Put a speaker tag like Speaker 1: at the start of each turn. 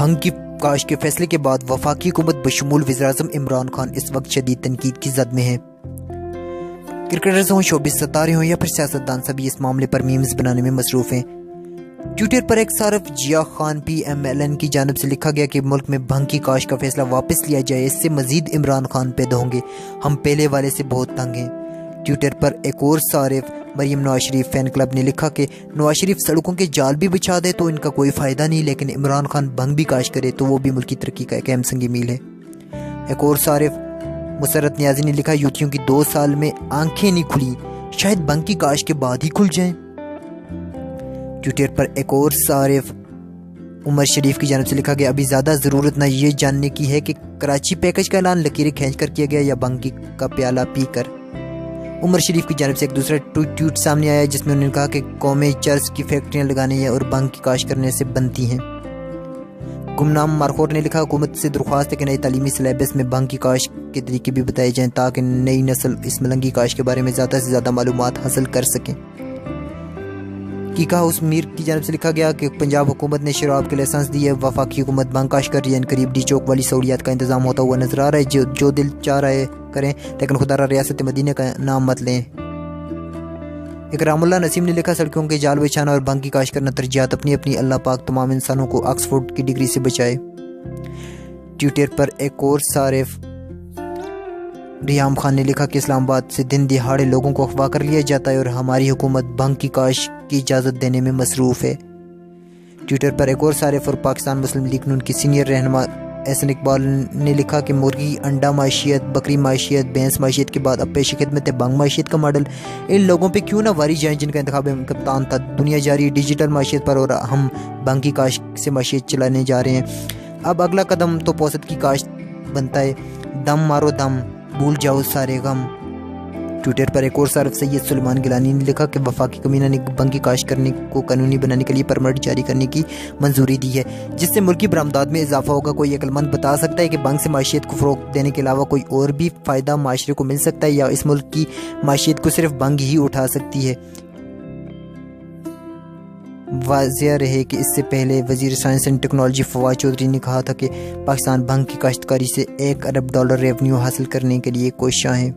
Speaker 1: بھنگ کی کاش کے فیصلے کے بعد وفاقی حکومت بشمول وزیراعظم عمران خان اس وقت شدید تنقید کی زد میں ہے۔ کرکٹرز ہوں، شوبز ستارے ہوں یا پھر سیاستدان، سبھی اس معاملے پر میمز بنانے میں مصروف ہیں۔ ٹویٹر پر ایک صارف جیا خان PMLN کی جانب سے لکھا گیا کہ ملک میں بھنگ کی کاش کا فیصلہ واپس لیا جائے، اس سے مزید عمران خان پیدا ہوں گے، ہم پہلے والے سے بہت تنگ ہیں۔ ٹویٹر پر ایک اور صارف مریم نواز شریف فین کلب نے لکھا کہ نواز شریف سڑکوں کے جال بھی بچھا دے تو ان کا کوئی فائدہ نہیں، لیکن عمران خان بھنگ بھی کاش کرے تو وہ بھی ملکی ترقی کا ایک اہم سنگ میل ہے۔ ایک اور صارف مسرت نیازی نے لکھا یوتھیوں کی 2 سال میں آنکھیں نہیں کھلی، شاید بھنگ کی کاش کے بعد ہی کھل جائیں۔ ٹویٹر پر ایک اور صارف عمر شریف کی جانب سے لکھا گیا ابھی زیادہ ضرورت نہ یہ جاننے کی ہے کہ کراچی پیکج کا اعلان لکیریں کھینچ کر کیا گیا یا بھنگ کا پیالہ پی کر۔ عمر شریف کی جانب سے ایک دوسرا ٹویٹ سامنے آیا جس میں انہوں نے کہا کہ قومیں چرس کی فیکٹریاں لگانے اور بھنگ کی کاش کرنے سے بنتی ہیں۔ گمنام مارخور نے لکھا حکومت سے درخواست ہے کہ نئے تعلیمی سلیبس میں بھنگ کی کاش کے طریقے بھی بتائے جائیں تاکہ نئی نسل اس ملنگی کاش کے بارے میں زیادہ سے زیادہ معلومات حاصل کر سکیں۔ کیکا ہاؤس میر کی جانب سے لکھا گیا کہ پنجاب حکومت نے شراب کے لائسنس دی ہے، وفاقی حکومت بھنگ کاش کر رہی ہے، ان قریب ڈی چوک والی سہولیات کا انتظام ہوتا ہوا نظر آ رہا ہے، جو دل چاہ رہا ہے کریں، لیکن خدا را ریاست مدینہ کا نام مت لیں۔ اکرام اللہ نسیم نے لکھا سڑکوں کے جال بچھانا اور بھنگ کی کاش کرنا ترجیحات اپنی اپنی، اللہ پاک تمام انسانوں کو آکسفورڈ کی ڈگری سے بچائے۔ ٹویٹر پر ایک اور صارف ریحام خان نے لکھا کہ اسلام آباد سے دن دہاڑے لوگوں کو اغوا کر لیا جاتا ہے اور ہماری حکومت بھنگ کی کاش کی اجازت دینے میں مصروف ہے۔ ٹویٹر پر ایک اور صارف اور پاکستان مسلم لیگ نون کی سینئر رہنما احسن اقبال نے لکھا کہ مرغی انڈا معیشت، بکری معیشت، بھینس معیشت کے بعد اب پیش خدمت ہے بھنگ معیشت کا ماڈل، ان لوگوں پہ کیوں نہ واری جائیں جن کا انتخاب کپتان تھا، دنیا جاری ڈیجیٹل معیشت پر اور ہم بھنگ کی کاش سے معیشت چلانے جا رہے ہیں۔ اب اگلا قدم تو پوست کی کاشت بنتا ہے، دم مارو دم، بھول جاؤ سارے غم۔ ٹویٹر پر ایک اور صارف سید سلیمان گیلانی نے لکھا کہ وفاقی کابینہ نے بھنگ کی کاشت کرنے کو قانونی بنانے کے لیے پرمٹ جاری کرنے کی منظوری دی ہے جس سے ملکی برآمدات میں اضافہ ہوگا۔ کوئی عقل مند بتا سکتا ہے کہ بھنگ سے معیشت کو فروغ دینے کے علاوہ کوئی اور بھی فائدہ معاشرے کو مل سکتا ہے یا اس ملک کی معیشت کو صرف بھنگ ہی اٹھا سکتی ہے؟ واضح رہے کہ اس سے پہلے وزیر science and technology Fawad Chaudhry نے کہا تھا کہ پاکستان بھنگ کی کاشتکاری سے $1 ارب ریونیو حاصل کرنے کے لیے کوشاں ہے۔